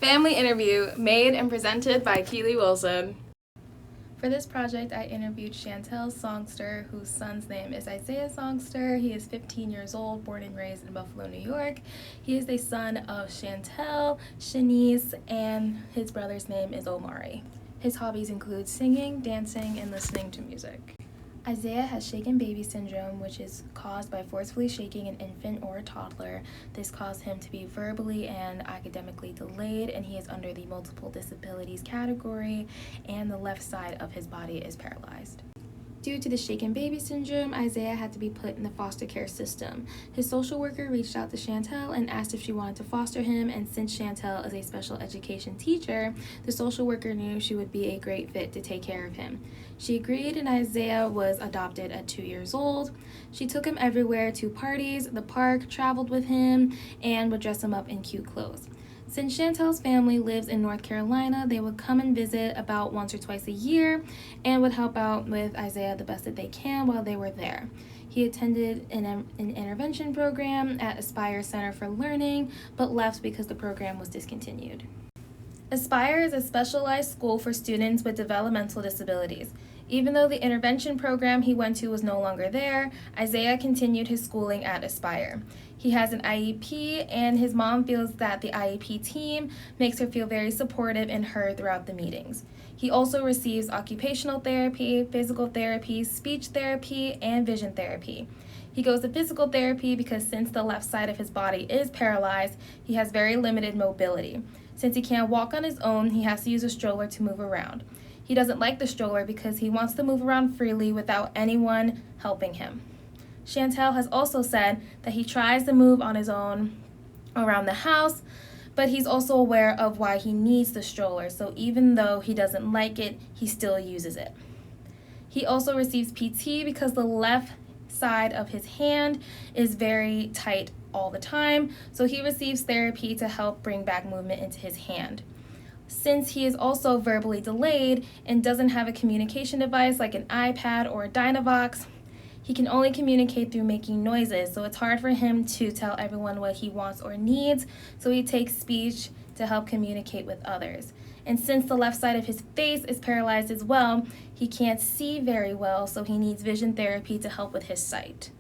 Family interview made and presented by Keely Wilson. For this project, I interviewed Chantel Songster, whose son's name is Isaiah Songster. He is 15 years old, born and raised in Buffalo, New York. He is the son of Chantel, Shanice, and his brother's name is Omari. His hobbies include singing, dancing, and listening to music. Isaiah has shaken baby syndrome, which is caused by forcefully shaking an infant or a toddler. This caused him to be verbally and academically delayed, and he is under the multiple disabilities category, and the left side of his body is paralyzed. Due to the shaken baby syndrome, Isaiah had to be put in the foster care system. His social worker reached out to Chantel and asked if she wanted to foster him, and since Chantel is a special education teacher, the social worker knew she would be a great fit to take care of him. She agreed, and Isaiah was adopted at 2 years old. She took him everywhere, to parties, the park, traveled with him, and would dress him up in cute clothes. Since Chantel's family lives in North Carolina, they would come and visit about once or twice a year and would help out with Isaiah the best that they can while they were there. He attended an intervention program at Aspire Center for Learning, but left because the program was discontinued. Aspire is a specialized school for students with developmental disabilities. Even though the intervention program he went to was no longer there, Isaiah continued his schooling at Aspire. He has an IEP, and his mom feels that the IEP team makes her feel very supportive and heard throughout the meetings. He also receives occupational therapy, physical therapy, speech therapy, and vision therapy. He goes to physical therapy because since the left side of his body is paralyzed, he has very limited mobility. Since he can't walk on his own, he has to use a stroller to move around. He doesn't like the stroller because he wants to move around freely without anyone helping him. Chantel has also said that he tries to move on his own around the house, but he's also aware of why he needs the stroller, so even though he doesn't like it, he still uses it. He also receives PT because the left side of his hand is very tight all the time, so he receives therapy to help bring back movement into his hand. Since he is also verbally delayed and doesn't have a communication device like an iPad or a Dynavox, he can only communicate through making noises, so it's hard for him to tell everyone what he wants or needs, so he takes speech to help communicate with others. And since the left side of his face is paralyzed as well, he can't see very well, so he needs vision therapy to help with his sight.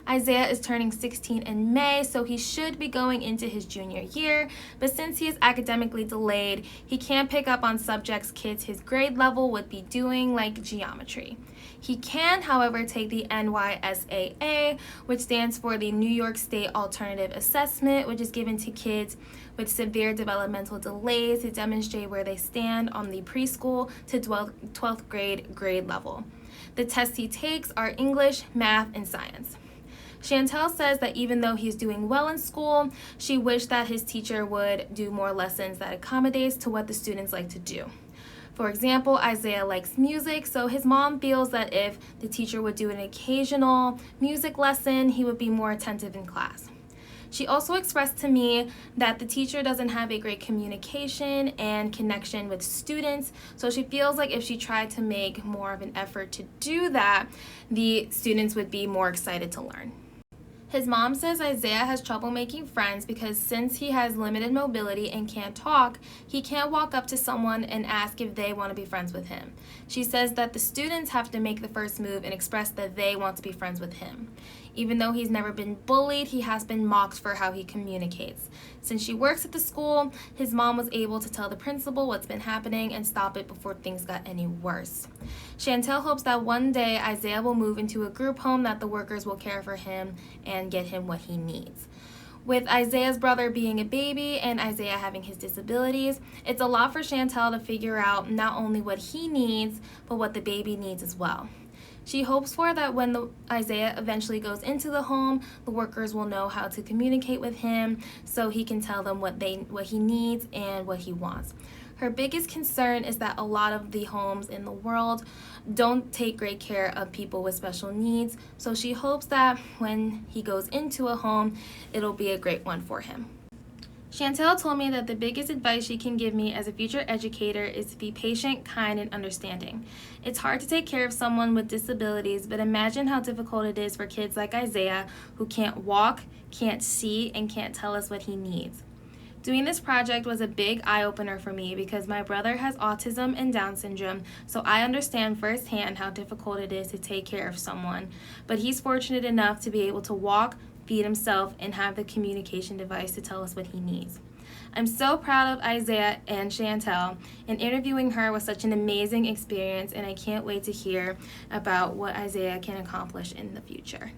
Isaiah is turning 16 in May, so he should be going into his junior year, but since he is academically delayed, he can't pick up on subjects kids his grade level would be doing, like geometry. He can, however, take the NYSAA, which stands for the New York State Alternative Assessment, which is given to kids with severe developmental delays to demonstrate where they stand on the preschool to 12th grade level. The tests he takes are English, math, and science. Chantel says that even though he's doing well in school, she wished that his teacher would do more lessons that accommodates to what the students like to do. For example, Isaiah likes music, so his mom feels that if the teacher would do an occasional music lesson, he would be more attentive in class. She also expressed to me that the teacher doesn't have a great communication and connection with students, so she feels like if she tried to make more of an effort to do that, the students would be more excited to learn. His mom says Isaiah has trouble making friends because since he has limited mobility and can't talk, he can't walk up to someone and ask if they want to be friends with him. She says that the students have to make the first move and express that they want to be friends with him. Even though he's never been bullied, he has been mocked for how he communicates. Since she works at the school, his mom was able to tell the principal what's been happening and stop it before things got any worse. Chantel hopes that one day Isaiah will move into a group home that the workers will care for him and get him what he needs. With Isaiah's brother being a baby and Isaiah having his disabilities, it's a lot for Chantel to figure out not only what he needs, but what the baby needs as well. She hopes for that when Isaiah eventually goes into the home, the workers will know how to communicate with him so he can tell them what he needs and what he wants. Her biggest concern is that a lot of the homes in the world don't take great care of people with special needs, so she hopes that when he goes into a home, it'll be a great one for him. Chantel told me that the biggest advice she can give me as a future educator is to be patient, kind, and understanding. It's hard to take care of someone with disabilities, but imagine how difficult it is for kids like Isaiah who can't walk, can't see, and can't tell us what he needs. Doing this project was a big eye-opener for me because my brother has autism and Down syndrome, so I understand firsthand how difficult it is to take care of someone. But he's fortunate enough to be able to walk, feed himself, and have the communication device to tell us what he needs. I'm so proud of Isaiah and Chantel, and interviewing her was such an amazing experience, and I can't wait to hear about what Isaiah can accomplish in the future.